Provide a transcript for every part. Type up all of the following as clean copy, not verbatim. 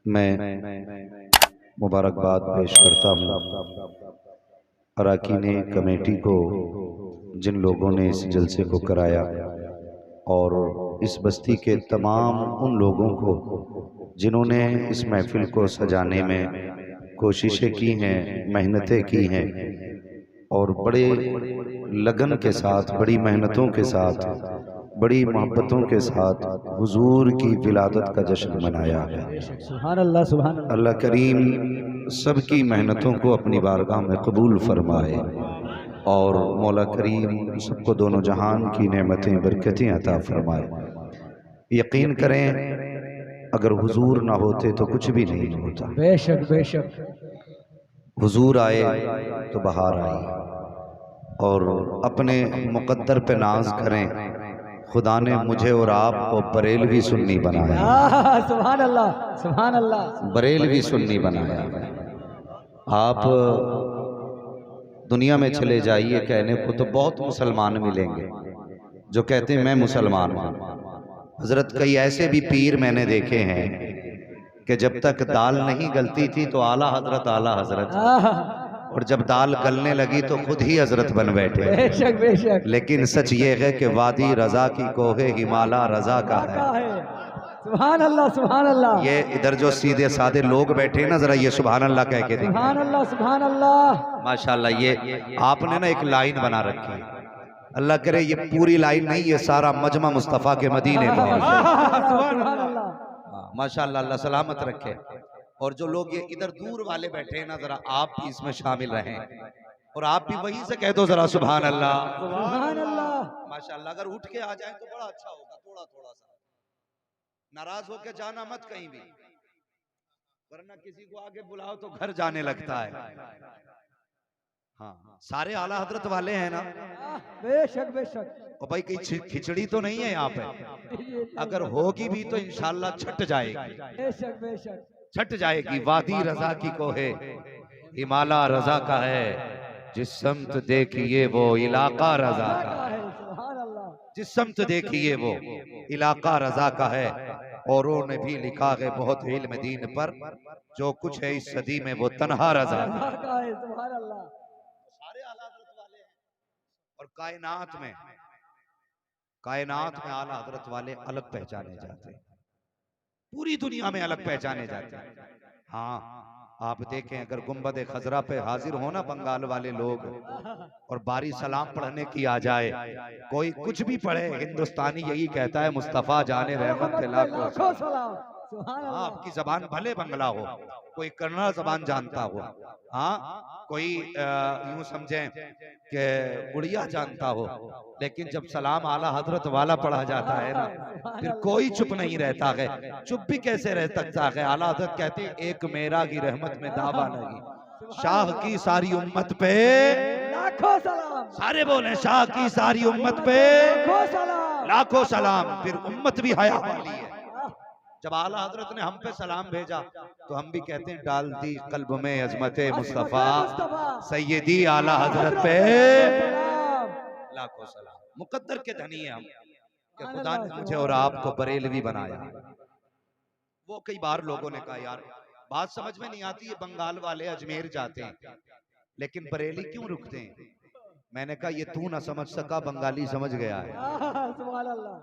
मैं मुबारकबाद पेश करता हूँ अरकान कमेटी को, जिन लोगों ने इस जलसे को कराया, और इस बस्ती के तमाम उन लोगों को जिन्होंने इस महफिल को सजाने में कोशिशें की हैं, मेहनतें की हैं, और बड़े लगन के साथ, बड़ी मेहनतों के साथ, बड़ी मोहब्बतों के साथ हुजूर की विलादत का जश्न मनाया है। सुभान अल्लाह, सुभान अल्लाह। अल्लाह करीम सबकी मेहनतों को अपनी बारगाह में कबूल फरमाए, और मौला करीम सबको दोनों जहान की नेमतें, बरकतें अता फरमाए। यकीन करें, अगर हुजूर ना होते तो कुछ भी नहीं होता। बेशक बेशक। हुजूर आए तो बहार आई, और अपने मुकद्दर पे नाज करें। खुदा ने मुझे और आपको बरेलवी सुन्नी बनाया। सुभान अल्लाह, सुभान अल्लाह। बरेलवी सुन्नी बनाया। आप दुनिया में चले जाइए, कहने को तो बहुत मुसलमान मिलेंगे जो कहते हैं मैं मुसलमान हूँ। हजरत कई ऐसे भी पीर मैंने देखे हैं कि जब तक दाल नहीं गलती थी तो आला हजरत, और जब दाल गलने लगी तो खुद ही हजरत बन बैठे। बेशक बेशक। लेकिन सच ये है कि वादी रजा की कोहे हिमाला रजा का है। सुभान अल्लाह, सुभान अल्लाह। ये इधर जो सीधे साधे लोग बैठे ना, जरा ये सुभान अल्लाह कह के देखिए। सुभान अल्लाह, सुभान अल्लाह। माशाल्लाह, ये आपने ना एक लाइन बना रखी है। अल्लाह करे ये पूरी लाइन नहीं, ये सारा मजमा मुस्तफ़ा के मदीने का है। माशाल्लाह, अल्लाह सलामत रखे। और जो लोग ये इधर दूर वाले बैठे हैं ना, जरा आप भी इसमें शामिल रहें, और आप भी वहीं से कह दो जरा सुभान अल्लाह, सुभान अल्लाह। माशाल्लाह। अगर उठ के आ जाए तो बड़ा अच्छा होगा। थोड़ा थोड़ा सा नाराज होकर जाना मत कहीं भी, वरना किसी को आगे बुलाओ तो घर जाने लगता है। हाँ, सारे आला हजरत वाले हैं ना? बेशक बेशक। और भाई कहीं खिचड़ी तो नहीं है यहाँ पे? अगर होगी भी तो इंशाल्लाह छट जाएगी। बेशक बेशक। छट जाएगी। वादी रजा की कोहे हिमाला रजा का है, जिस समत देखिए वो इलाका रजा का है। जिस समत देखिए वो इलाका रजा का है। औरों ने भी लिखा है बहुत इल्म दीन पर, जो कुछ है इस सदी में वो तन्हा रजा का है। सारे आला हजरत वाले हैं, और कायनात में आला हजरत वाले अलग पहचाने जाते हैं, पूरी दुनिया में अलग पहचाने जाते हैं। हाँ, आप देखें, अगर गुंबद खजरा पे हाजिर हो ना बंगाल वाले लोग, और बारी सलाम पढ़ने की आ जाए, कोई कुछ भी पढ़े, हिंदुस्तानी यही कहता है मुस्तफा जाने रहमत लाखों सलाम। हाँ, आपकी जबान भले बंगला हो, कोई कन्नड़ जबान जानता हो, हाँ, कोई यूं समझें कि उड़िया जानता हो, लेकिन जब सलाम आला हजरत वाला पढ़ा जाता है ना, फिर कोई चुप नहीं रहता है। चुप भी कैसे रह सकता है? आला हजरत कहते हैं एक मेरा की रहमत में दावा नहीं, शाह की सारी उम्मत पे लाखों सलाम। सारे बोले शाह की सारी उम्मत पे लाखों सलाम। फिर उम्मत भी हया वाली है। जब आला हजरत ने हम पे सलाम भेजा तो हम भी कहते हैं डाल दी कल्ब में अजमत मुस्तफा सैयदी आला हजरत पे लाखों सलाम। मुकद्दर के धनी है हम कि खुदा ने मुझे और आपको बरेलवी बनाया। वो कई बार लोगों ने कहा यार बात समझ में नहीं आती, ये बंगाल वाले अजमेर जाते हैं लेकिन बरेली क्यों रुकते हैं? मैंने कहा ये तू ना समझ सका, बंगाली समझ गया है।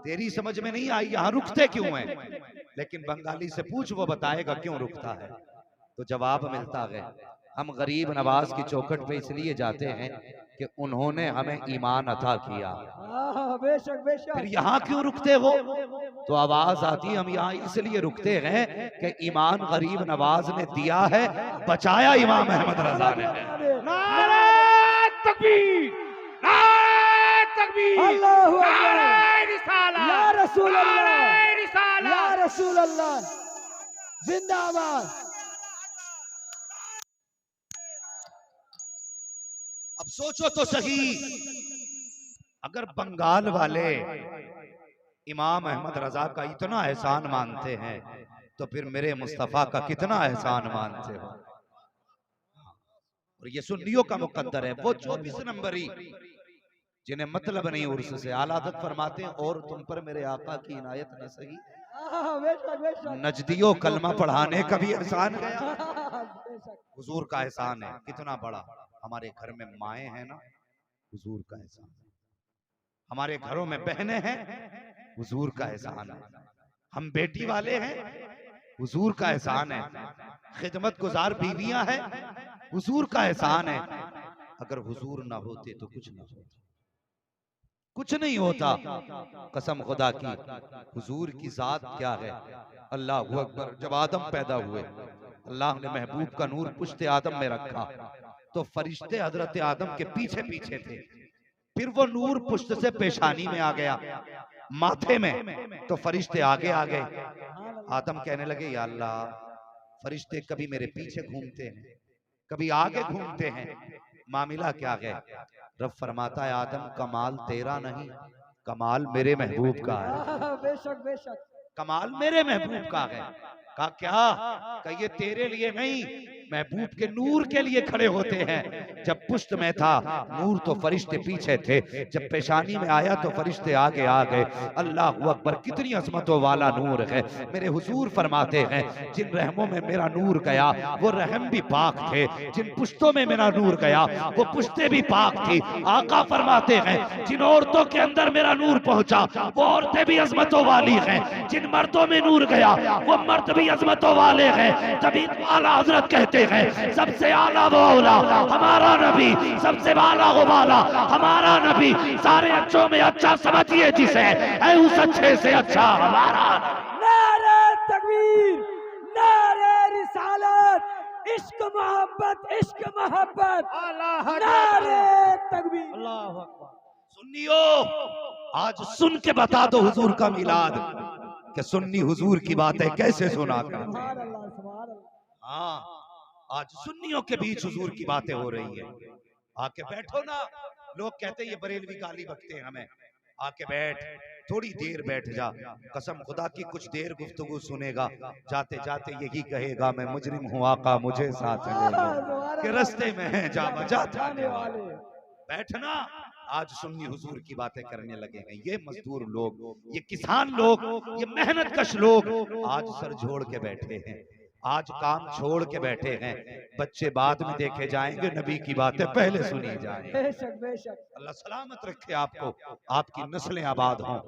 तेरी समझ में नहीं आई यहाँ रुकते क्यों हैं, लेकिन बंगाली से पूछ, वो बताएगा क्यों रुकता है। तो जवाब मिलता है, हम गरीब नवाज की चौखट पे इसलिए जाते हैं कि उन्होंने हमें ईमान अता किया। बेशक बेशक। फिर यहाँ क्यों रुकते हो? तो आवाज आती है हम यहाँ इसलिए रुकते हैं कि ईमान गरीब नवाज ने दिया है, बचाया इमाम अहमद रजा ने। नारे तकबीर, नारे तकबीर, अल्लाहू अकबर, नारे रिसालत, या रसूल अल्लाह, नारे रिसालत, या रसूल अल्लाह, जिंदाबाद। अब सोचो तो सही, अगर बंगाल वाले इमाम अहमद रजा का इतना एहसान मानते हैं तो फिर मेरे मुस्तफा का कितना एहसान मानते हो। और ये सुन्नियों का मुकद्दर है, वो 24 नंबरी जिन्हें मतलब नहीं उर्स से। आला हज़रत फरमाते हैं और तुम पर मेरे आका की इनायत न सही बेशक बेशक नजदियों कलमा पढ़ाने का भी एहसान गया। बेशक हुजूर का एहसान है कितना बड़ा। हमारे घर में माएँ हैं ना, हुजूर का एहसान है। हमारे घरों में बहनें हैं, हुजूर का एहसान है। हम बेटी वाले हैं, हुजूर का एहसान है। खिदमत गुजार बीवियां हैं, हुजूर का एहसान है। अगर हुजूर ना होते तो कुछ ना होता, कुछ नहीं होता। कसम खुदा की, हुजूर की जात क्या है। अल्लाह अकबर। जब आदम पैदा हुए, अल्लाह ने महबूब का नूर पुश्ते आदम में रखा, तो फरिश्ते हजरत आदम के पीछे पीछे थे। फिर वो नूर पुश्त से पेशानी में आ गया, माथे में, तो फरिश्ते आगे आ गए। आदम कहने लगे, या अल्लाह, फरिश्ते कभी मेरे पीछे घूमते हैं, कभी आगे घूमते हैं, मामला क्या है। रब फरमाता है, आदम कमाल तेरा नहीं, कमाल मेरे महबूब का है। बेशक बेशक कमाल मेरे महबूब का है। कहा क्या? कहा ये तेरे लिए नहीं, महबूब के नूर के लिए खड़े होते हैं। जब पुश्त में था नूर तो फरिश्ते पीछे थे, जब पेशानी में आया तो फरिश्ते आगे आ गए। अल्लाह अकबर, कितनी अजमतों वाला नूर है। मेरे हुजूर फरमाते हैं, जिन रहमों में मेरा नूर गया वो रहम भी पाक थे, जिन पुश्तों में मेरा नूर गया वो पुश्ते भी पाक थी। आका फरमाते हैं, जिन औरतों के अंदर मेरा नूर पहुंचा वो औरतें भी अजमतों वाली हैं, जिन मर्दों में नूर गया वो मर्द भी अजमतों वाले हैं। तभी तो आला हजरत कहते हैं, सबसे आला वो औला हमारा नबी, सबसे वाला वो वाला हमारा नबी। सारे अच्छों में अच्छा समझिए जिसे, है उस अच्छे से अच्छा हमारा नबी। नारे तकबीर, नारे रिसालत, इश्क मोहब्बत, इश्क मोहब्बत, नारे तकबीर। अल्लाह अकबर। सुन्नियो, आज सुन के बता दो हुजूर का मिलाद, कि सुन्नी हुजूर की बातें कैसे सुना करते हैं। सुभान अल्लाह, सुभान अल्लाह। हाँ, आज सुन्नियों के बीच हुजूर की बातें हो रही है। आके बैठो ना। लोग कहते हैं ये बरेलवी गाली बकते हैं हमें। आके बैठ, थोड़ी देर बैठ जा। कसम खुदा की कुछ देर गुफ्तगू सुनेगा, जाते जाते यही कहेगा, मैं मुजरिम हूँ आका मुझे साथ ले लो, सुभान कि अल्लाह। रस्ते में है जा बजा जाने जाने वाले। वाले। बैठना। आज सुन्नी हुजूर की बातें करने लगे हैं। ये मजदूर लोग, ये किसान लोग, ये मेहनत कश लोग आज सर जोड़ के बैठे हैं, आज काम छोड़ के बैठे हैं। बच्चे बाद में देखे जाएंगे, नबी की बातें पहले सुनी जाएंगी। बेशक बेशक। अल्लाह सलामत रखे आपको, आपकी नस्लें आबाद हों,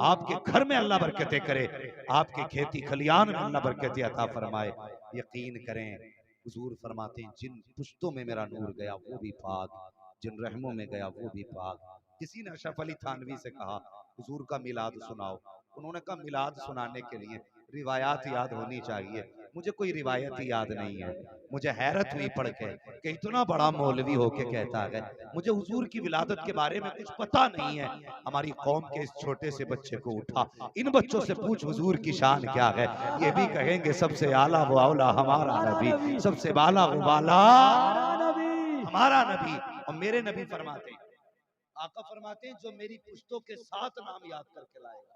आपके घर में अल्लाह बरकतें करे, आपके खेती खलियान में अल्लाह बरकतें अता फरमाए। यकीन करें, हुजूर फरमाते हैं, जिन पुश्तों में मेरा नूर गया वो भी पाक, जिन रहमों में गया वो भी पाक। किसी ने अशरफ अली थानवी से कहा, हुजूर का मिलाद सुनाओ। उन्होंने कहा, मिलाद सुनाने के लिए रिवायात याद होनी चाहिए। मुझे कोई रिवायत याद नहीं है। मुझे हैरत हुई पढ़ के कि इतना बड़ा मौलवी होके कहता है मुझे हुजूर की विलादत के बारे में कुछ पता नहीं है। हमारी कौम के इस छोटे से बच्चे को उठा, इन बच्चों से पूछ हुजूर की शान क्या है, ये भी कहेंगे सबसे आला वो औला हमारा नबी, सबसे बाला वो बाला हमारा नबी। और मेरे नबी फरमाते हैं, आका फरमाते हैं, जो मेरी पुश्तों के 7 नाम याद करके लाएगा,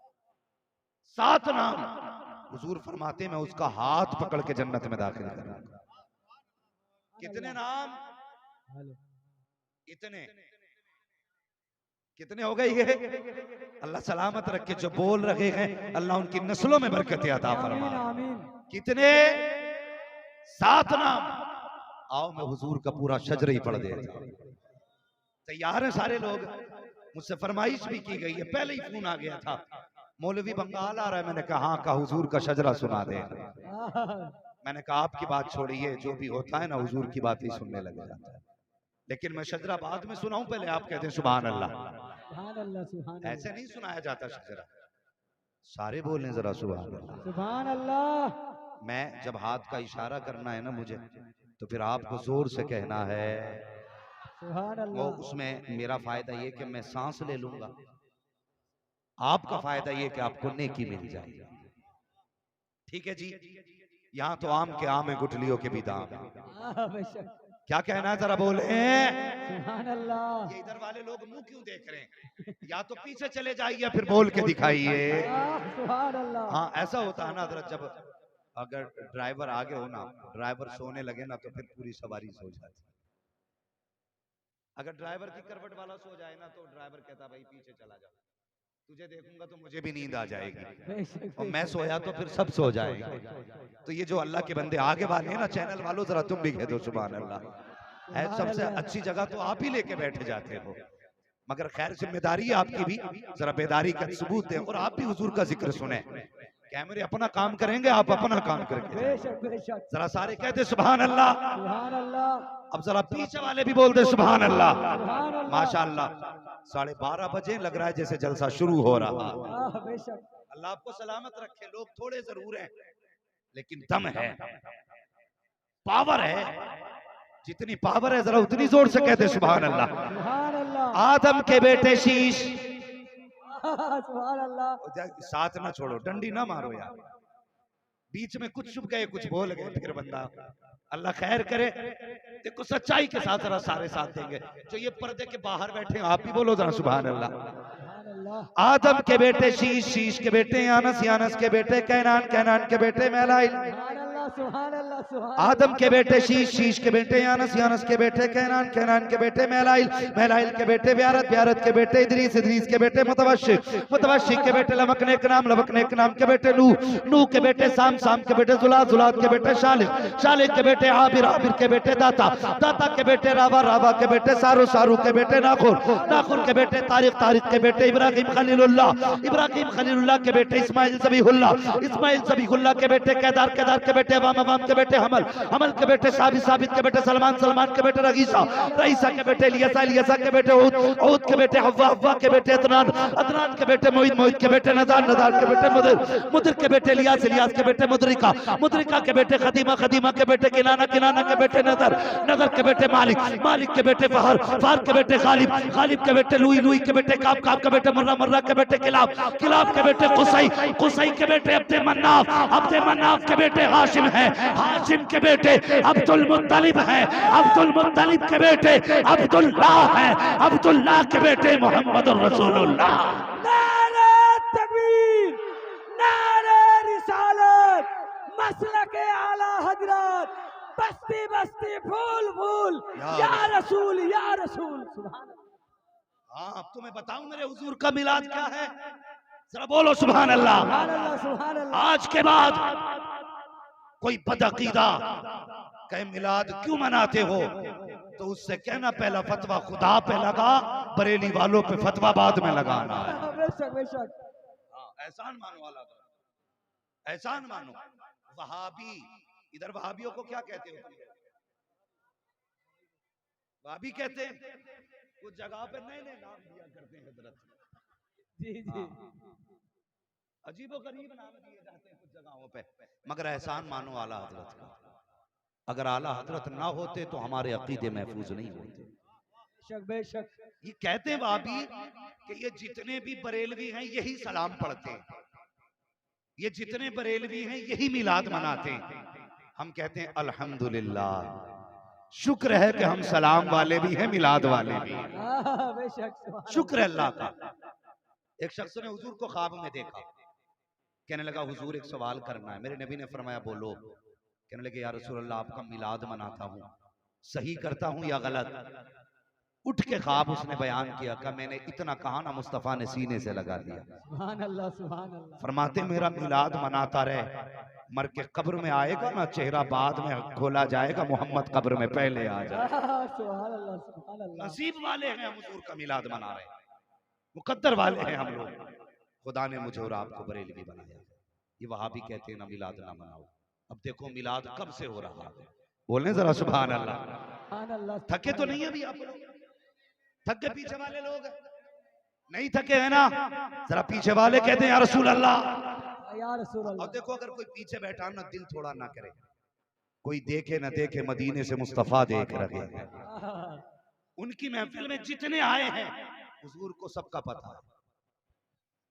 7 नाम, हुजूर फरमाते हैं मैं उसका हाथ पकड़ के जन्नत में दाखिल करूंगा। कितने नाम? इतने कितने हो गए ये? अल्लाह सलामत रखे। जो बोल रहे हैं अल्लाह उनकी नस्लों में बरकत अता फरमाए। कितने? 7 नाम। आओ मैं हुजूर का पूरा शजर ही पढ़ देता हूं। तैयार है सारे लोग? मुझसे फरमाइश भी की गई है, पहले ही फोन आ गया था, मौलवी बंगाल आ रहा है। मैंने कहा हाँ, का हुजूर का शजरा सुना दे। मैंने कहा आपकी बात छोड़िए, जो भी होता है ना हुजूर की बात ही सुनने लग जाता है। लेकिन मैं शजरा बाद में सुनाऊं, पहले आप कहते हैं सुभान अल्लाह। सुभान अल्लाह, सुभान अल्लाह। ऐसे नहीं सुनाया जाता शजरा। सारे बोलें जरा सुभान अल्लाह। सुभान अल्लाह। मैं जब हाथ का इशारा करना है ना मुझे, तो फिर आपको जोर से कहना है। सुभान वो अल्लाह। उसमें मेरा फायदा ये कि मैं सांस ले लूंगा, आपका फायदा ये कि आपको नेकी मिल जाएगी। ठीक है जी। यहाँ तो आम के आम है, गुठलियों के भी दाम है। क्या कहना है जरा बोले। सुभान अल्लाह। ये इधर वाले लोग मुंह क्यों देख रहे हैं? या तो पीछे चले जाइए, फिर बोल के दिखाइए। सुभान अल्लाह। हाँ, ऐसा होता है ना हजरत, जब अगर ड्राइवर आगे हो ना, ड्राइवर सोने लगे ना, तो फिर पूरी सवारी सो जाती। अगर ड्राइवर की करवट वाला सो जाए ना, तो ड्राइवर कहता भाई पीछे चला जा, तुझे देखूंगा तो मुझे भी नींद आ जाएगी, बेशक और मैं सोया तो फिर सब सो जाएंगे। तो ये जो अल्लाह के बंदे आगे वाले हैं ना, चैनल वालों, जरा तुम भी कह दो सुभान अल्लाह। है सबसे अच्छी जगह तो आप ही लेके बैठ जाते हो, मगर खैर जिम्मेदारी है आपकी भी, जरा बेदारी का सबूत दें और आप भी हुजूर का जिक्र सुने। कैमरे अपना काम करेंगे, आप अपना काम करके जाएं। बेशक बेशक जरा सारे कहते सुभान अल्लाह। सुभान अल्लाह अब जरा पीछे वाले भी बोल दे सुभान अल्लाह। सुभान अल्लाह माशाअल्लाह 12:30 बजे लग रहा है जैसे जलसा शुरू हो रहा। बेशक अल्लाह आपको सलामत रखे। लोग थोड़े जरूर हैं लेकिन दम है, पावर है। जितनी पावर है जरा उतनी जोर से कहते सुभान अल्लाह। सुभान अल्लाह आदम के बेटे शीश, सुभान अल्लाह साथ ना छोड़ो, डंडी ना मारो यार, बीच में कुछ छुप गए कुछ बोल गए फिर बंदा, अल्लाह खैर करे। देखो सच्चाई के साथ जरा सारे साथ देंगे। जो ये पर्दे के बाहर बैठे हैं आप भी बोलो जरा सुभान अल्लाह। सुभान अल्लाह आदम के बेटे शीश, शीश के बेटे यानस, यानस के बेटे कैनान, कैनान के बेटे मैलाइल। सुभान अल्लाह सुभान आदम के बेटे शीश, शीश के बेटे यानस, यानस के बेटे कैनान, कैनान के बेटे मैलाइल, मैलाइल के बेटे ब्यारत, ब्यारत के बेटे इदरीस, इदरीस के बेटे मुतवश्शिक, मुतवश्शिक के बेटे लवकने के नाम, लवकने के नाम के बेटे नूह, नूह के बेटे साम, साम के बेटे जुलाद, जुलाद के बेटे शालिक, शालिक के बेटे आबिर, आबिर के बेटे दाता, दाता के बेटे रावा, रावा के बेटे सारू, सारू के बेटे नाखुर, नाखुर के बेटे तारिक, तारिक के बेटे इब्राहिम खलीलुल्लाह, इब्राहिम खलीलुल्लाह के बेटे इस्माइल ज़बीहुल्लाह, इस्माइल ज़बीहुल्लाह के बेटे केदार, केदार के बेटे अवाम, अवाम के बेटे हमल, हमल के बेटे साबित, साबित के बेटे सलमान, सलमान के बेटे रईसा, रईसा के बेटे इलियासा, इलियासा के बेटे ऊद, ऊद के बेटे हव्वा, हव्वा के बेटे अदनान, अदनान के बेटे मोहित, मोहित के बेटे नदान, नदान के बेटे मुदिर, मुदिर के बेटे इलियास, इलियास के बेटे मुदरिका, मुदरिका के बेटे खदीमा, खदीमा के बेटे किनाना, किनाना के बेटे नदर, नदर के बेटे मालिक, मालिक के बेटे फहर, फहर के बेटे गालिब, गालिब के बेटे लुई, लुई के बेटे काब, काब के बेटे मर्रा, मर्रा के बेटे किलाब, किलाब के बेटे कुसई, कुसई के बेटे अब्दे मन्नाफ, अब्दे मन्नाफ के बेटे हाशिम है, हाशिम के बेटे अब्दुल मुत्तलिब है, अब्दुल मुत्तलिब के बेटे अब्दुल्लाह है, अब्दुल्लाह के बेटे मोहम्मद रसूलुल्लाह। नारे तकबीर, नारे रिसालत, मसलके आला हजरत, बस्ती बस्ती फूल फूल, या रसूल या रसूल। सुभान हाँ अब तुम्हें बताऊं मेरे हुजूर का मिलाद क्या है, जरा बोलो सुभान अल्लाह। अल्लाह सुभान अल्लाह। आज के बाद कोई बदअकीदा कहे मिलाद क्यों मनाते हो, तो उससे कहना पहला फतवा खुदा पे लगा, बरेली वालों पे फतवा बाद में लगाना है। बेशक बेशक एहसान मानो वाला, एहसान मानो। वहाबी, इधर वहाबियों को क्या कहते हो, वहाबी कहते हैं, कुछ जगह पे नए नए नाम दिया करते हैं हजरत जी जी अजीबो गरीब नाम दिए जाते हैं कुछ जगहों पे, मगर एहसान मानो आला हजरत का। अगर आला हजरत ना होते तो हमारे अकीदे महफूज नहीं होते। बेशक बेशक ये कहते हैं भाभी कि ये जितने भी बरेलवी हैं यही सलाम पढ़ते हैं, ये जितने बरेलवी हैं यही मिलाद मनाते हैं। हम कहते हैं अल्हम्दुलिल्लाह, शुक्र है कि हम सलाम वाले भी हैं मिलाद वाले भी हैं। बेशक शुक्र है अल्लाह का। एक शख्स ने हुजूर को ख्वाब में देखा, कहने लगा हुजूर एक सवाल करना है। मेरे नबी ने फरमाया बोलो। कहने लगे या रसूल अल्लाह आपका मिलाद मनाता हूँ, सही करता हूँ या गलत? उठ के ख्वाब उसने बयान किया कि मैंने इतना कहा ना मुस्तफ़ा ने सीने से लगा दिया। सुभान अल्लाह सुभान अल्लाह। फरमाते मेरा मिलाद मनाता रहे, मर के कब्र में आएगा ना चेहरा बाद में खोला जाएगा, मोहम्मद कब्र में पहले आ जाए। सुभान अल्लाह सुभान अल्लाह। नसीब वाले हैं हम हुजूर का मिलाद मना रहे हैं, मुकद्दर वाले हैं हम लोग। खुदा ने मुझे और आपको बरेलवी बनाया। ये वहाबी कहते हैं ना मिलाद ना मनाओ। अब देखो मिलाद कब से हो रहा है, बोलने जरा सुभान अल्लाह। सुभान अल्लाह। थके तो नहीं है अभी आप लोग? थक गए पीछे वाले लोग? नहीं थके है ना? जरा पीछे वाले कहते हैं या रसूल अल्लाह, या रसूल अल्लाह। और देखो अगर कोई पीछे बैठा ना दिल थोड़ा ना करे, कोई देखे ना देखे, मदीने से मुस्तफा देख रहे हैं। उनकी महफिल में जितने आए हैं हुजूर को सबका पता है।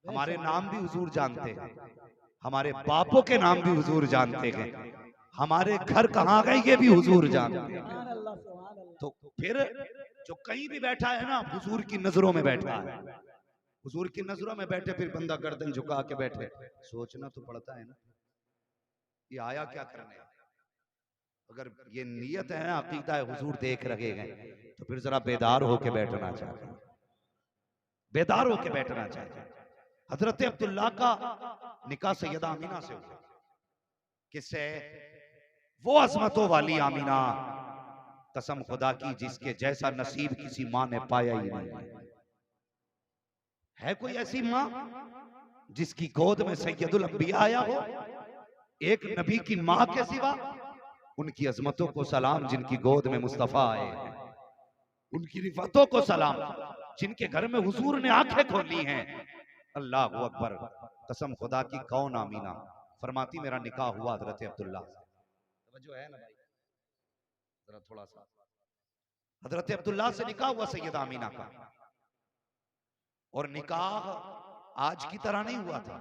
हमारे नाम भी हुजूर जानते हैं, हमारे बापों के नाम भी हुजूर जानते हैं, हमारे घर कहाँ गए ये भी हुजूर जानते हैं। सुभान अल्लाह सुभान अल्लाह। तो फिर जो कहीं भी बैठा है ना हुजूर की नजरों में बैठा है, हुजूर की नजरों में बैठे फिर बंदा गर्दन झुका के बैठे, सोचना तो पड़ता है ना ये आया क्या करने। अगर ये नियत है ना अकीदा है हुजूर देख रहे हैं, तो फिर जरा बेदार होके बैठना चाहिए, बेदार होके बैठना चाहिए। हजरत अब्दुल्ला का निकाह सैयदा आमीना से हुआ। किससे? वो अजमतों वाली आमीना, कसम खुदा की जिसके जैसा नसीब किसी माँ ने पाया ही नहीं। है कोई ऐसी माँ जिसकी गोद में सैयदुल अंबिया आया हो? एक नबी की माँ के सिवा? उनकी अजमतों को सलाम जिनकी गोद में मुस्तफा आए हैं, उनकी रिफतों को सलाम जिनके घर में हुजूर ने आंखें खोली हैं। अल्लाह अकबर, कसम खुदा की कौन आमीना फरमाती मेरा निकाह हुआ हजरत अब्दुल्ला से। जो है ना भाई जरा थोड़ा सा, हजरत अब्दुल्ला से निकाह हुआ सैयदा आमीना का। और निकाह आज की तरह नहीं हुआ था,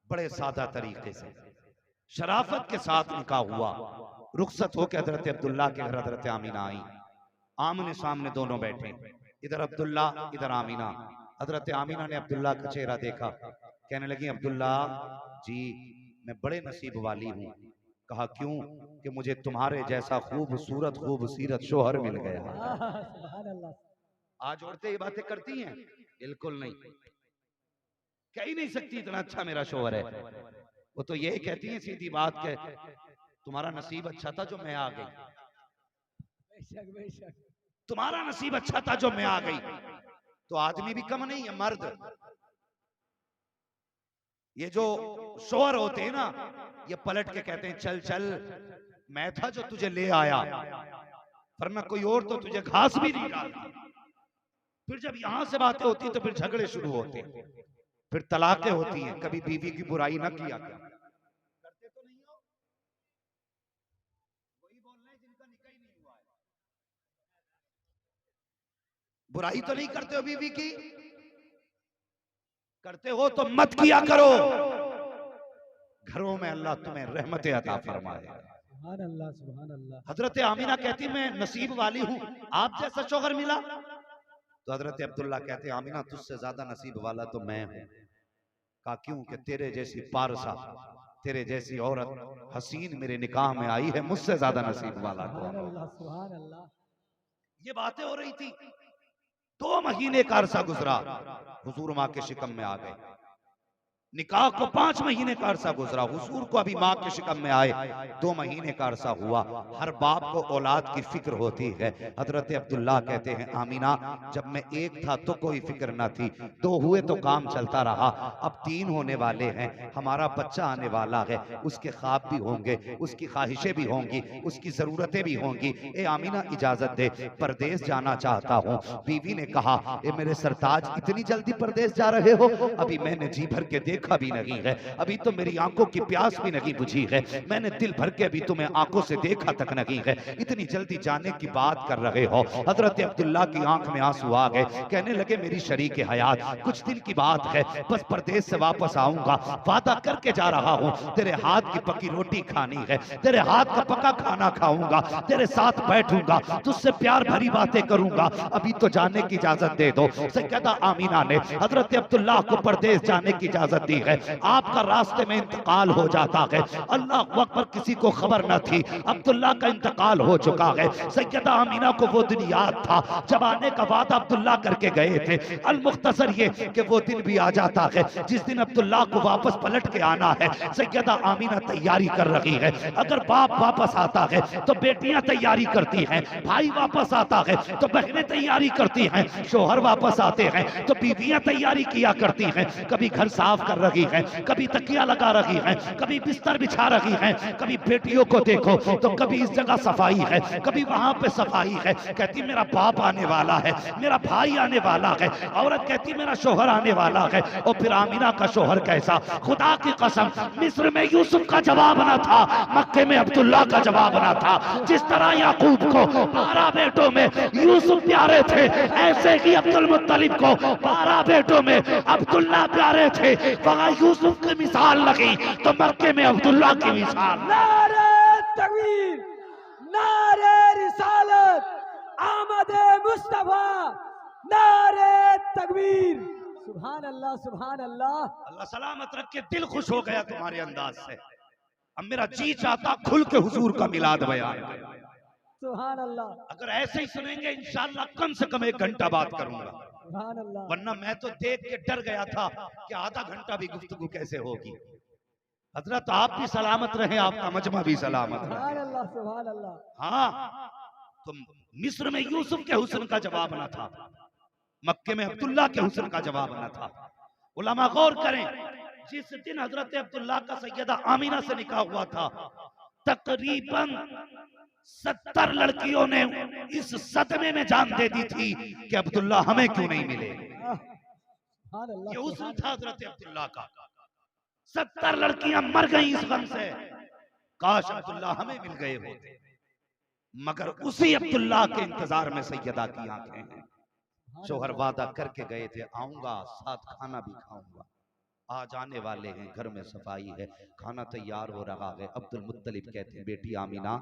बड़े सादा तरीके से शराफत के साथ निकाह हुआ। रुखसत होकर हजरत अब्दुल्ला के घर हजरत आमीना आई। आमने सामने दोनों बैठे, इधर अब्दुल्ला इधर आमीना। हजरत आमीना ने अब्दुल्ला का चेहरा देखा, कहने लगी अब्दुल्ला जी मैं बड़े नसीब वाली हूँ। कहा क्यों? कि मुझे तुम्हारे जैसा खूबसूरत खूबसीरत शोहर मिल गया। सुभान अल्लाह। आज औरतें ये बातें करती हैं? बिल्कुल नहीं, कह ही नहीं सकती इतना अच्छा मेरा शोहर है। वो तो ये कहती है सीधी बात के तुम्हारा नसीब अच्छा था जो मैं आ गई, बेशक बेशक। तुम्हारा नसीब अच्छा था जो मैं आ गई। तो आदमी भी कम नहीं है, मर्द। ये जो शोहर होते हैं ना, ये पलट के कहते हैं चल चल मैं था जो तुझे ले आया, वरना कोई और तो तुझे घास भी नहीं डालती। फिर जब यहां से बातें होती तो फिर झगड़े शुरू होते हैं, फिर तलाकें होती हैं। कभी बीवी की बुराई ना किया कर। करते तो नहीं हो? वही बोल रहे हैं जिनका निकाह ही नहीं हुआ है। बुराई तो नहीं करते हो बीवी की? करते हो तो मत किया करो। घरों में अल्लाह तुम्हें रहमतें अता फरमाए। सुभान अल्लाह सुभान अल्लाह। हजरत आमीना कहती मैं नसीब वाली हूँ, आप जैसा शौहर मिला। तो हजरत अब्दुल्ला कहते आमीना तुझसे ज्यादा नसीब वाला तो मैं हूँ। कहा क्यों? कि तेरे जैसी पारसा, तेरे जैसी औरत हसीन मेरे निकाह में आई है, मुझसे ज्यादा नसीब वाला कौन होगा? सुभान अल्लाह। ये बातें हो रही थी। 2 महीने का अरसा गुजरा, हुजूर माँ के शिकम में आ गए। निकाह को 5 महीने का अरसा गुजरा, हुजूर को अभी माँ के शिकम में आए 2 महीने का अरसा हुआ। हर बाप को औलाद की फिक्र होती है। हजरत अब्दुल्ला कहते हैं आमीना जब मैं एक था तो कोई फिक्र ना थी, 2 हुए तो काम चलता रहा, अब 3 होने वाले हैं, हमारा बच्चा आने वाला है, उसके ख्वाब भी होंगे, उसकी ख्वाहिशें भी होंगी, उसकी जरूरतें भी होंगी। ए आमीना इजाजत दे, परदेश जाना चाहता हूँ। बीवी ने कहा ए मेरे सरताज इतनी जल्दी परदेश जा रहे हो? अभी मैंने जी भर के देखा भी नहीं है, अभी तो मेरी आंखों की प्यास भी नहीं बुझी है, मैंने दिल भर के भी तुम्हें आंखों से देखा तक नहीं है, इतनी जल्दी जाने की बात कर रहे हो? हजरत अब्दुल्ला की आंख में आंसू आ गए, कहने लगे मेरी शरीक हयात कुछ दिन की बात है, बस परदेश से वापस आऊंगा, वादा करके जा रहा हूँ, तेरे हाथ की पकी रोटी खानी है, तेरे हाथ का पका खाना खाऊंगा, तेरे साथ बैठूंगा, तुझसे प्यार भरी बातें करूंगा, अभी तो जाने की इजाजत दे दो। सैयदा आमीना ने हजरत अब्दुल्ला को परदेश जाने की इजाजत दी है। आपका रास्ते में इंतकाल हो जाता है, अल्लाह अकबर, किसी को खबर न थी अब्दुल्ला का इंतकाल हो चुका है। सैयदा आमीना को वो दिन याद था जब आने का वादा अब्दुल्ला करके गए थे। अल मुख्तसर ये कि वो दिन भी आ जाता है जिस दिन अब्दुल्ला को वापस पलट के आना है। सैयदा आमीना तैयारी कर रही है, अगर बाप वापस आता है तो बेटियां तैयारी करती हैं, भाई वापस आता है तो बहनें तैयारी करती हैं, शोहर वापस आते हैं तो बीवियां तैयारी किया करती हैं। कभी घर साफ कर रही है, कभी तकिया लगा रही है, कभी बिस्तर बिछा रही है, कभी बेटियों को देखो तो कभी इस जगह सफाई है, कभी वहां पे सफाई है। कहती मेरा बाप आने वाला है, मेरा भाई आने वाला है, औरत कहती मेरा शोहर आने वाला है। और फिर आमीना का शोहर कैसा, खुदा की कसम मिस्र में यूसुफ का जवाब ना था, मक्के में अब्दुल्ला का जवाब ना था। जिस तरह याकूब को 12 बेटों में यूसुफ प्यारे थे, ऐसे ही अब्दुल मुत्तलिब को 12 बेटों में अब्दुल्ला प्यारे थे। वहां यूसुफ की मिसाल लगी तो मक्के में अब्दुल्ला की मिसाल। नारे तकबीर, नारे रिसालत, आमदे मुस्तफा, नारे तकबीर। सुभान अल्लाह सुभान अल्लाह। अल्लाह सलामत रख के, दिल खुश हो गया तुम्हारे अंदाज से। अब मेरा जी चाहता खुल के हुजूर का मिलाद बयान करूं। सुभान अल्लाह। अगर ऐसे ही सुनेंगे इंशाअल्लाह कम से कम 1 घंटा बात करूंगा। सुभान अल्लाह। वरना मैं तो देख के डर गया था कि आधा घंटा भी गुफ्तगू कैसे होगी। हजरत आप भी सलामत रहे, आपका मजमा भी सलामत रहे। सुभान अल्लाह, सुभान अल्लाह। हाँ, तो मिस्र में यूसुफ के हुस्न का जवाब न था, मक्के में अब्दुल्ला के हुस्न का जवाब न था। उलमा गौर करें, जिस दिन हजरत अब्दुल्ला का सैयदा आमीना से निकाह हुआ था, तकरीबन 70 लड़कियों ने इस सदमे में जान दे दी थी कि अब्दुल्ला हमें क्यों नहीं मिले। सुभान अल्लाह, ये हुस्न सुभान था हजरत अब्दुल्ला का। 70 लड़कियां मर गई इस गम से, काश अब्दुल्ला हमें मिल गए होते। मगर उसी अब्दुल्ला के इंतजार में सैयदा की आंखें हैं। शोहर वादा करके गए थे, आऊंगा साथ खाना भी खाऊंगा। आज आने वाले हैं, घर में सफाई है, खाना तैयार हो रहा है। अब्दुल मुत्तलिब कहते हैं, बेटी आमीना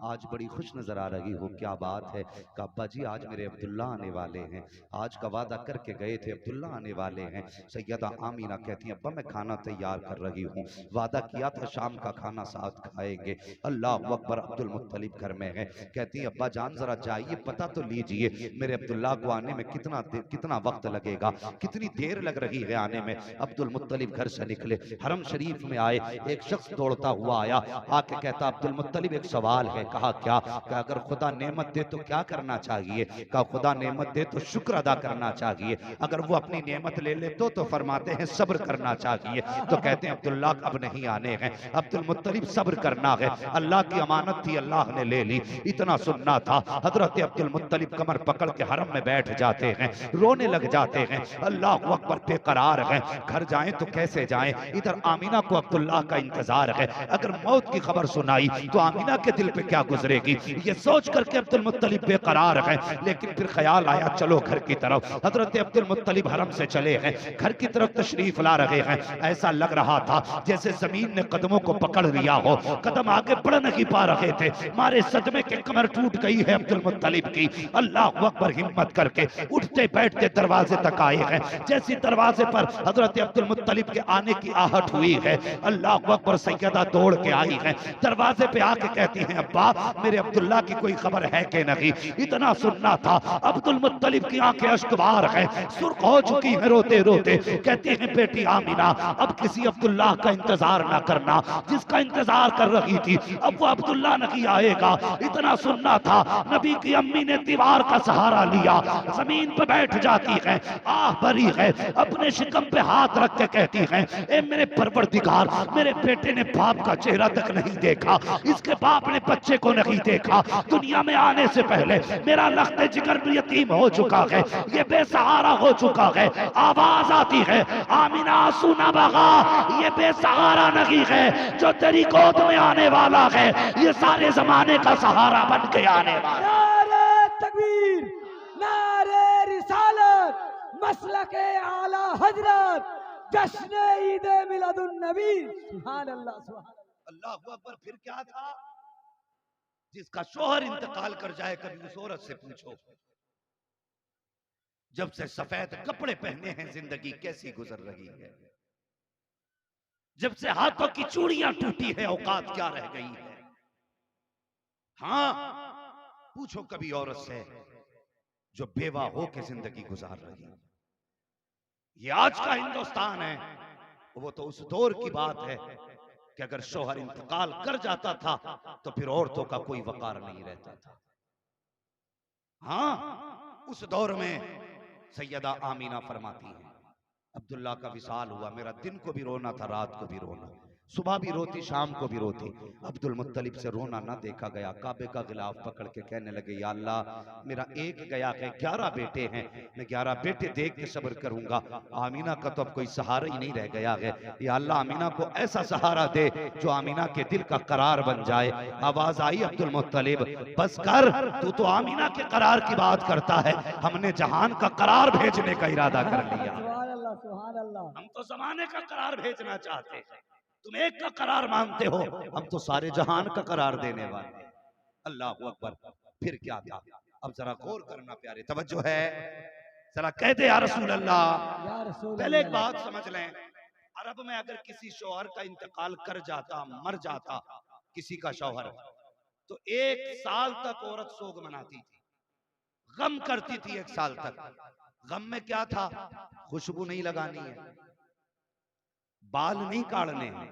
आज बड़ी खुश नजर आ रही हो, क्या बात है? कहा अब्बा जी आज मेरे अब्दुल्ला आने वाले हैं, आज का वादा करके गए थे, अब्दुल्ला आने वाले हैं। सैयदा आमीना कहती हैं, अब्बा मैं खाना तैयार कर रही हूँ, वादा किया था शाम का खाना साथ खाएंगे। अल्लाह अकबर, अब्दुल मुत्तलिब घर में है। कहती हैं, अब्बा जान जरा जाइए, पता तो लीजिए मेरे अब्दुल्ला को आने में कितना वक्त लगेगा, कितनी देर लग रही है आने में। अब्दुल मुत्तलिब घर से निकले, हरम शरीफ में आए, एक शख्स दौड़ता हुआ आया, आके कहता अब्दुल मुत्तलिब एक सवाल है। कहा क्या? कहा अगर खुदा नेमत दे तो क्या करना चाहिए? कहा खुदा नेमत दे तो शुक्र अदा करना चाहिए, अगर वो अपनी नेमत ले ले तो फरमाते हैं सब्र करना चाहिए। तो कहते हैं अब्दुल्ला अब नहीं आने हैं। अब्दुल मुत्तलिब सब्र करना है, अल्लाह की अमानत थी, अल्लाह ने ले ली, इतना सुनना था। हजरत अब्दुल मुत्तलिब कमर पकड़ के हरम में बैठ जाते हैं, रोने लग जाते हैं, अल्लाह अकबर, बेकरार हैं, घर जाएं तो कैसे जाएं। इधर आमीना को अब्दुल्ला का इंतजार है, अगर मौत की खबर सुनाई तो आमीना के दिल पे क्या गुजरेगी, ये सोच करके अब्दुल मुत्तलिब बेकरार है। लेकिन फिर ख्याल आया चलो घर की तरफ। हजरत अब्दुल मुत्तलिब हरम से चले हैं, घर की तरफ तशरीफ ला रहे हैं। ऐसा लग रहा था जैसे जमीन ने कदमों को पकड़ लिया हो, कदम आगे बढ़ नहीं पा रहे थे, मारे सदमे के कमर टूट गई है अब्दुल मुत्तलिब की। अल्लाह अकबर, हिम्मत करके उठते बैठते दरवाजे तक आए हैं। जैसे दरवाजे पर हजरत अब्दुल मुत्तलिब के आने की आहट हुई है, अल्लाह अकबर, सैयदा दौड़ के आई है, दरवाजे पे आके कहती हैं अब्बा मेरे अब्दुल्ला की कोई खबर है कि नहीं। इतना सुनना था। अब्दुल मुत्तलिब की आंखें अश्कबार है, सुर्ख हो चुकी है रोते रोते। कहती हैं बेटी आमीना अब किसी अब्दुल्ला का इंतजार ना करना, जिसका इंतजार कर रही थी अब वो अब्दुल्ला नहीं आएगा। इतना सुनना था। नबी की अम्मी ने दीवार का सहारा लिया, जमीन पे बैठ जाती है, आह भरी है, अपने शिकम पे हाथ रख के कहती हैं ए मेरे परवरदिगार, मेरे बेटे ने बाप का चेहरा तक नहीं देखा, इसके बाप ने बच्चे को नहीं देखा, दुनिया में आने से पहले मेरा लख्ते जिगर यतीम हो चुका है, ये बेसहारा हो चुका है। आवाज आती है आमीना सुना बगा, ये बेसहारा नहीं है जो तेरी गोद में आने वाला है, ये सारे जमाने का सहारा बन के आने वाला। नारे तकबीर, नारे रिसालत, मसलके आला हजरत, जश्न ईद मिलादुन नबी। सुभान अल्लाह, सुभान अल्लाह अकबर। फिर क्या था? जिसका शोहर इंतकाल कर जाए, कभी उस औरत से पूछो जब से सफेद कपड़े पहने हैं जिंदगी कैसी गुजर रही है, जब से हाथों की चूड़ियां टूटी है औकात क्या रह गई है। हाँ, पूछो कभी औरत से जो बेवा हो के जिंदगी गुजार रही है। ये आज का हिंदुस्तान है, वो तो उस दौर की बात है कि अगर शोहर इंतकाल कर जाता था तो फिर औरतों का कोई वकार नहीं रहता था। हाँ, उस दौर में सैयदा आमीना फरमाती है अब्दुल्ला का विसाल हुआ, मेरा दिन को भी रोना था, रात को भी रोना, सुबह भी रोती, शाम को भी रोती। अब्दुल मुत्तलिब से रोना ना देखा गया। काबे का गिलाफ पकड़ के कहने लगे या अल्लाह मेरा एक गया है, 11 बेटे हैं, मैं 11 बेटे देख के सब्र करूंगा, आमीना का तो अब कोई सहारा ही नहीं रह गया है। या अल्लाह आमीना को ऐसा सहारा दे जो आमीना के दिल का करार बन जाए। आवाज आई अब्दुल मुत्तलिब बस कर, तू तो आमीना के करार की बात करता है, हमने जहान का करार भेजने का इरादा कर लिया। सुभान अल्लाह। हम तो जमाने का करार भेजना चाहते हैं, तुम एक का करार मांगते हो, हम तो सारे जहान का करार देने वाले। अल्लाह अकबर। फिर क्या था? अब जरा गौर करना प्यारे, तवज्जो है, जरा कह दे या रसूल अल्लाह। या रसूल पहले एक अल्लाह। बात समझ लें, अरब में अगर किसी शौहर का इंतकाल कर जाता, मर जाता किसी का शौहर, तो 1 साल तक औरत सोग मनाती थी, गम करती थी 1 साल तक। गम में क्या था? खुशबू नहीं लगानी है, बाल नहीं काटने हैं,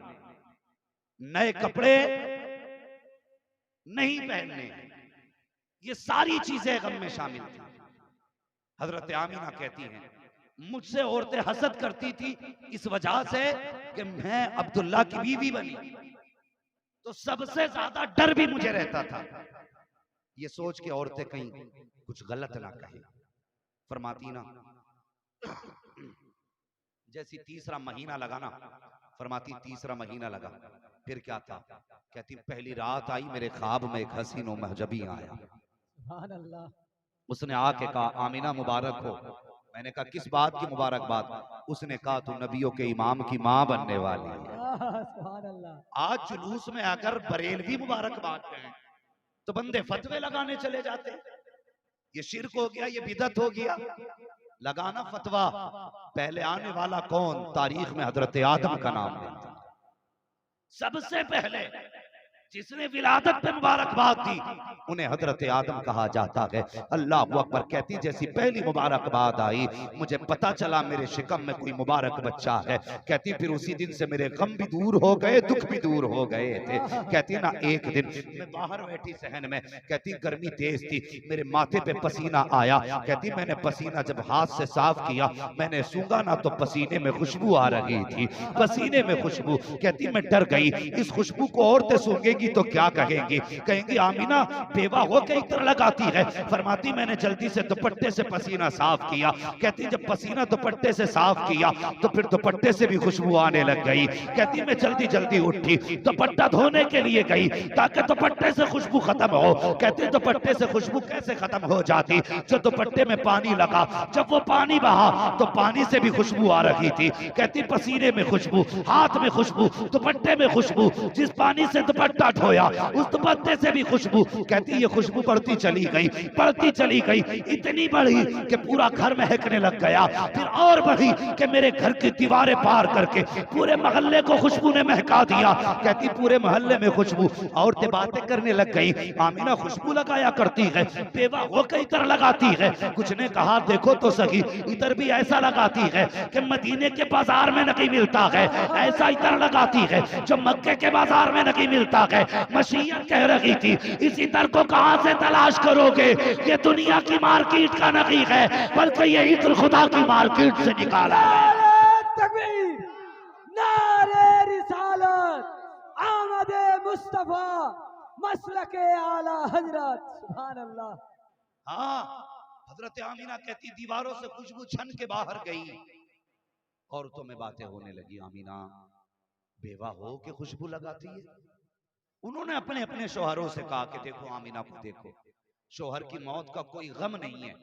नए कपड़े नहीं पहनने हैं। ये सारी चीजें गम में शामिल थी। हजरत आमीना कहती हैं मुझसे औरतें हसद करती थी इस वजह से कि मैं अब्दुल्ला की बीवी बनी, तो सबसे ज्यादा डर भी मुझे रहता था, ये सोच के औरतें कहीं कुछ गलत ना कहे। फरमाती ना जैसी तीसरा महीना लगा ना, फरमाती तीसरा महीना लगा, फिर क्या था? कहती पहली रात आई मेरे ख्वाब में एक हसीन और महजबी आया। सुभान अल्लाह। उसने आके कहा आमीना मुबारक हो। मैंने कहा किस बात की मुबारकबाद? उसने कहा तू नबियों के इमाम की मां बनने वाली है। सुभान अल्लाह। आज जुलूस में अगर बरेलवी मुबारकबाद कहें तो बंदे फतवे लगाने चले जाते, ये शिर्क हो गया, ये बिदत हो गया। लगाना फतवा, पहले आने वाला कौन? तारीख में हजरत आदम का नाम लेता है। सबसे पहले जिसने विलादत पे मुबारकबाद दी उन्हें हजरत आदम कहा जाता है। अल्लाह अकबर कहती जैसी पहली मुबारकबाद आई मुझे पता चला मेरे शिकम में कोई मुबारक बच्चा है। कहती फिर उसी दिन से मेरे गम भी दूर हो गए, दुख भी दूर हो गए थे। कहती ना एक दिन मैं बाहर बैठी सहन में, कहती गर्मी तेज थी, मेरे माथे पे पसीना आया। कहती मैंने पसीना जब हाथ से साफ किया, मैंने सूंघा ना तो पसीने में खुशबू आ रही थी, पसीने में खुशबू। कहती मैं डर गई, इस खुशबू को औरतें सूंघेंगी तो क्या कहेंगी? कहेंगी आमीना बेवा हो के इत्र लगाती है। फरमाती मैंने जल्दी से दुपट्टे से पसीना साफ किया। कहती जब पसीना दुपट्टे से साफ किया तो फिर दुपट्टे से भी खुशबू आने लग गई। कहती मैं जल्दी जल्दी उठी, दुपट्टा धोने के लिए गई ताकि दुपट्टे से खुशबू खत्म हो। कहती दुपट्टे से खुशबू कैसे खत्म हो जाती? जो दुपट्टे में पानी लगा, जब वो पानी बहा तो पानी से भी खुशबू आ रही थी। कहती पसीने में खुशबू, हाथ में खुशबू, दुपट्टे में खुशबू, जिस पानी से दुपट्टा धोया उस दुपट्टे से भी खुशबू। कहती ये खुशबू बढ़ती चली गई, बढ़ती चली गई, इतनी बढ़ी कि पूरा घर महकने लग गया। फिर और बढ़ी कि मेरे घर की दीवारें पार करके पूरे मोहल्ले को खुशबू ने महका दिया। कहती पूरे मोहल्ले में खुशबू। औरतें बातें करने लग गई आमीना खुशबू लगाया करती है, बेवा होकर इतर लगाती है। कुछ ने कहा देखो तो सही, इतर भी ऐसा लगाती है कि मदीने के बाजार में नहीं मिलता है, ऐसा इतर लगाती है जो मक्के के बाजार में नहीं मिलता है। मशीयत कह रही थी इस इत्र को कहां से तलाश करोगे? ये दुनिया की मार्केट का नहीं है, बल्कि ये इत्र खुदा की मार्केट से निकाला है। तकबीर, नारे रिसालत, आमदे मुस्तफा, मसलके आला हजरत। सुभान अल्लाह। हाँ, हजरत आमीना कहती दीवारों से खुशबू छन के बाहर गई, औरतों में बातें होने लगी आमीना बेवा हो के खुशबू लगाती है। उन्होंने अपने अपने शौहरों से कहा कि देखो आमीना को देखो, शौहर की मौत का कोई गम नहीं है,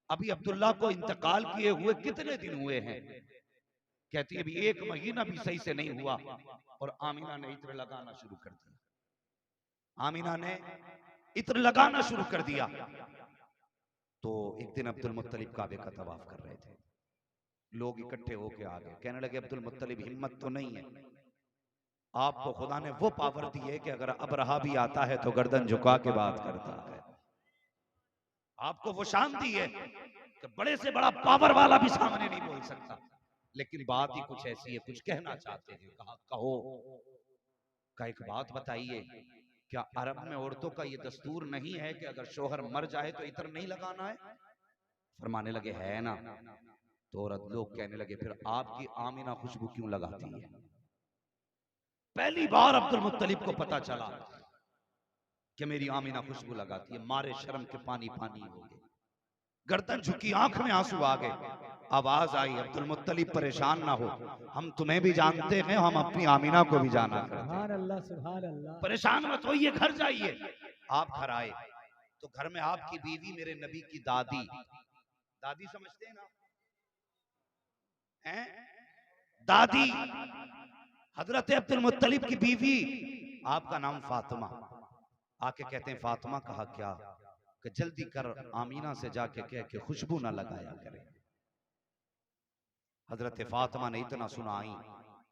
अभी अब्दुल्ला को इंतकाल किए हुए कितने दिन हुए हैं? कहती अभी 1 महीना भी सही से नहीं हुआ। और आमीना ने इत्र लगाना शुरू कर दिया। आमीना ने इत्र लगाना शुरू कर दिया। तो एक दिन अब्दुल मुत्तलिब काबे का तवाफ कर रहे थे, लोग इकट्ठे होके आ गए, कहने लगे अब्दुल मुत्तलिब हिम्मत तो नहीं है, आपको खुदा ने वो पावर दी है कि अगर अबरहा भी आता है तो गर्दन झुका के बात करता है, आपको वो शान दी है कि बड़े से बड़ा पावर वाला भी सामने नहीं बोल सकता। लेकिन बात ही कुछ ऐसी है, कुछ कहना चाहते हैं। कहा कहो। का एक बात बताइए, क्या अरब में औरतों का ये दस्तूर नहीं है कि अगर शोहर मर जाए तो इत्र नहीं लगाना है? फरमाने लगे है ना। तो औरत लोग कहने लगे फिर आपकी आमीना खुशबू क्यों लगाती है? पहली बार अब्दुल मुत्तलिब को पता चला कि मेरी आमीना खुशबू लगाती है। मारे शर्म के पानी पानी हो गए, गर्दन झुकी, आंख में आंसू आ गए। आवाज आई अब्दुल मुत्तलिब परेशान ना हो, हम तुम्हें भी जानते हैं, हम अपनी आमीना को भी जाना करते हैं। अल्लाह सुभान अल्लाह। परेशान मत होइए, घर जाइए। आप घर आए तो घर में आपकी बीवी मेरे नबी की दादी, दादी समझते हैं ना, हैं? दादी हजरत अब्दुल मुत्तलिब की बीवी, आपका नाम फातिमा। आके कहते हैं फातिमा कहा क्या? कि जल्दी कर आमीना से जाके कह के खुशबू ना लगाया करे। हजरत फातिमा ने इतना सुना, आई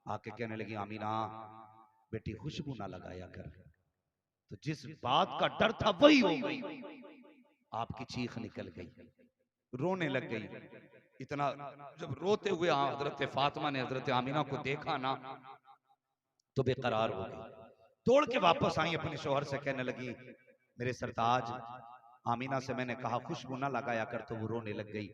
आके कहने लगी आमीना बेटी खुशबू ना लगाया कर। तो जिस बात का डर था वही हो गई, आपकी चीख निकल गई, रोने लग गई। इतना जब रोते हुए हजरत फातिमा ने हजरत आमीना को देखा ना तो बेकरार हो गई, तोड़ के वापस आई, अपने शोहर से कहने लगी, मेरे सरताज, आमीना से मैंने कहा खुशबू ना लगाया कर, तो वो रोने लग गई।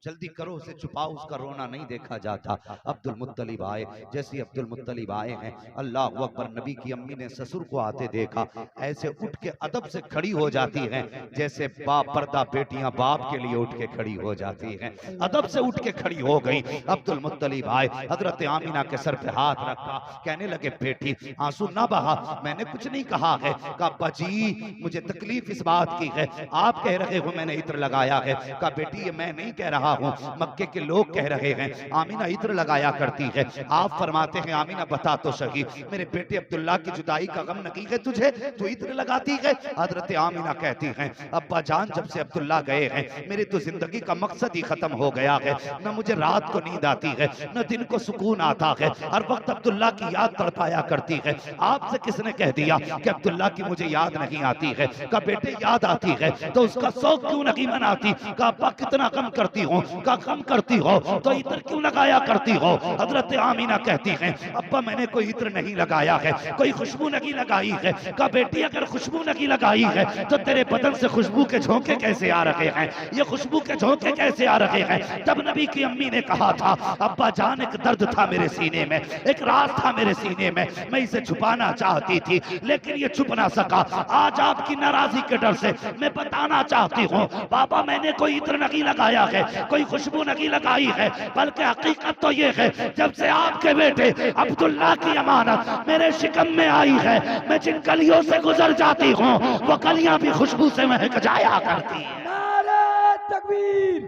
जल्दी करो उसे छुपाओ, उसका रोना नहीं देखा जाता। अब्दुल मुत्तलिब आए, जैसे अब्दुल मुत्तलिब आए हैं, अल्लाह अकबर, नबी की अम्मी ने ससुर को आते देखा, ऐसे उठ के अदब से खड़ी हो जाती हैं जैसे बाप पर्दा बेटियां बाप के लिए उठ के खड़ी हो जाती हैं। अदब से उठ के खड़ी हो गई। अब्दुल मुत्तलिब आए, हजरत आमीना के सर पे हाथ रखा, कहने लगे, बेटी आंसू ना बहा, मैंने कुछ नहीं कहा है। कहा, अब्बा जी मुझे तकलीफ इस बात की है, आप कह रहे हो मैंने इत्र लगाया है। कहा, बेटी ये मैं नहीं कह रहा हूँ, मक्के के लोग कह रहे हैं आमीना इत्र लगाया करती है। आप फरमाते हैं, आमीना बता तो सही, मेरे बेटे अब्दुल्ला की जुदाई का गम नहीं है तुझे, तू इत्र लगाती है। हजरत आमीना कहती हैं, अब्बा जान जब से अब्दुल्ला गए हैं मेरी तो जिंदगी का मकसद ही खत्म हो गया है, न मुझे रात को नींद आती है न दिन को सुकून आता है, हर वक्त अब्दुल्ला की याद तड़पाया करती है। आपसे किसने कह दिया कि अब्दुल्ला की मुझे याद नहीं आती है? का बेटे याद आती है तो उसका शौक क्यों नहीं मनाती? का अब्बा कितना कम करती हो, का कम करती हो तो इत्र क्यों लगाया करती हो? हजरत आमीना कहती हैं, अब्बा मैंने कोई इत्र नहीं लगाया है, कोई खुशबू नहीं लगाई है। का बेटी अगर खुशबू नहीं लगाई है तो तेरे बदन से खुशबू के झोंके कैसे आ रहे हैं? ये खुशबू के झोंके कैसे आ रहे हैं? तब नबी की अम्मी ने कहा था, अब्बा जान एक दर्द था मेरे सीने में, एक राज था मेरे सीने में, मैं इसे छुपाना चाहती थी लेकिन ये छुप ना सका। आज आपकी नाराजगी के डर से मैं बताना चाहती हूँ, बाबा मैंने कोई इत्र नहीं लगाया है, कोई खुशबू नहीं लगाई है, बल्कि हकीकत तो ये है जब से आपके बेटे अब्दुल्ला की अमानत मेरे शिकम में आई है, मैं जिन गलियों से गुजर जाती हूँ वो गलियां भी खुशबू से महक जाया करती हैं। नारे तकबीर,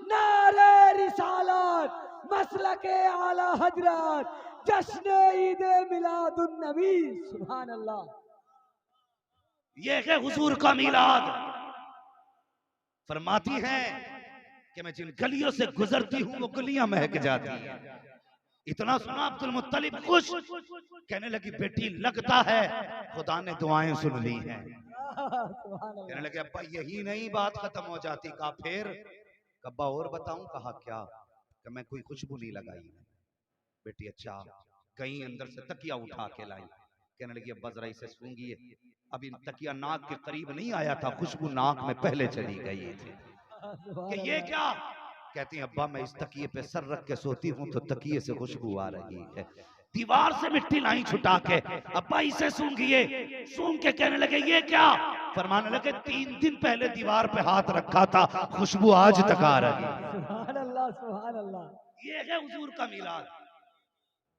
नारे रिसालत, मसलके आला हजरत, जश्न ईद मिलादुन नबी, सुभान अल्लाह। ये है हुजूर का मिलाद। फरमाती हैं कि मैं जिन गलियों से गुजरती हूँ वो गलियां महक जाती हैं। इतना सुना अब्दुल मुत्तलिब खुश, कहने लगी, बेटी लगता है खुदा ने दुआएं सुन ली हैं। कहने लगे, अब्बा यही नहीं बात खत्म हो जाती। कहा फिर? अब्बा और बताऊं? कहा क्या? कि मैं कोई खुशबू नहीं लगाई। बेटी अच्छा, कहीं अंदर से तकिया उठा के लाई। कहने लगी, अब्बा जरा इसे सूंघिए। अभी तकिया नाक के करीब नहीं आया था, खुशबू नाक में पहले चली गई थी। कि ये क्या? कहती हैं, अब्बा मैं इस तकिए पे सर रख के सोती हूँ तो तकिए से खुशबू आ रही है। दीवार से मिट्टी लाई छुटा के, अब्बा इसे सूंघिए। सूंघ के कहने लगे, ये क्या? फरमाने लगे, 3 दिन पहले दीवार पे हाथ रखा था, खुशबू आज तक आ रही है। सुभान अल्लाह, सुभान अल्लाह। ये है हुजूर का मिलाद।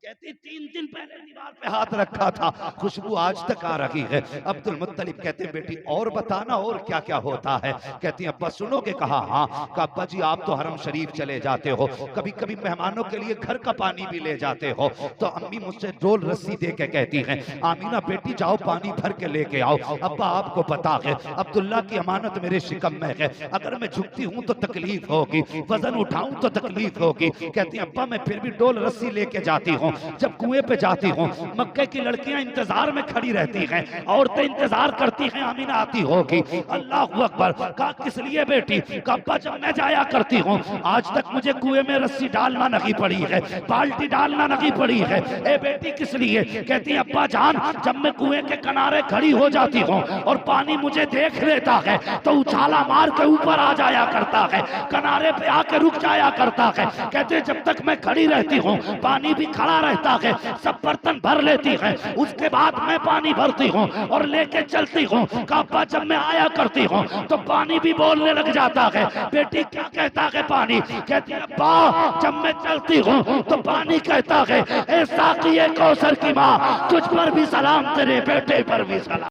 कहती 3 दिन पहले दीवार पे हाथ रखा था, खुशबू आज तक आ रही है। अब्दुल मुत्तलिब कहते, बेटी और बताना और क्या क्या होता है? कहती अब्बा सुनोगे? कहा हाँ। कहा अब्बा जी आप तो हरम शरीफ चले जाते हो, कभी कभी मेहमानों के लिए घर का पानी भी ले जाते हो, तो अम्मी मुझसे डोल रस्सी दे के कहती हैं, आमीना बेटी जाओ पानी भर के लेके आओ। अब्बा आपको पता है अब्दुल्ला की अमानत मेरे शिकम में है, अगर मैं झुकती हूँ तो तकलीफ होगी, वजन उठाऊं तो तकलीफ होगी। कहती अब्बा मैं फिर भी डोल रस्सी लेके जाती हूँ। जब कुएं पे जाती हूँ मक्के की लड़कियां इंतजार में खड़ी रहती हैं, औरतें इंतजार करती हैं आमीना आती होगी। अल्लाह अकबर। कहा किस लिए बेटी? कहा जब मैं जाया करती हूँ आज तक मुझे कुएं में रस्सी डालना नहीं पड़ी है, बाल्टी डालना नहीं पड़ी है। ए बेटी किस लिए? कहती अब्बा जान जब मैं कुएं के किनारे खड़ी हो जाती हूँ और पानी मुझे देख लेता है तो उछाला मार के ऊपर आ जाया करता है, किनारे पे आके रुक जाया करता है। कहते जब तक मैं खड़ी रहती हूँ पानी भी खड़ा रहता है, सब बर्तन भर लेती है, उसके बाद मैं पानी भरती हूँ और लेके चलती हूँ। कहा जब मैं आया करती हूँ तो पानी भी बोलने लग जाता है। बेटी क्या कहता है पानी? कहती है अब्बा जब मैं चलती हूँ तो पानी कहता है, ए साक़िए कौसर की माँ तुझ पर भी सलाम, तेरे बेटे पर भी सलाम।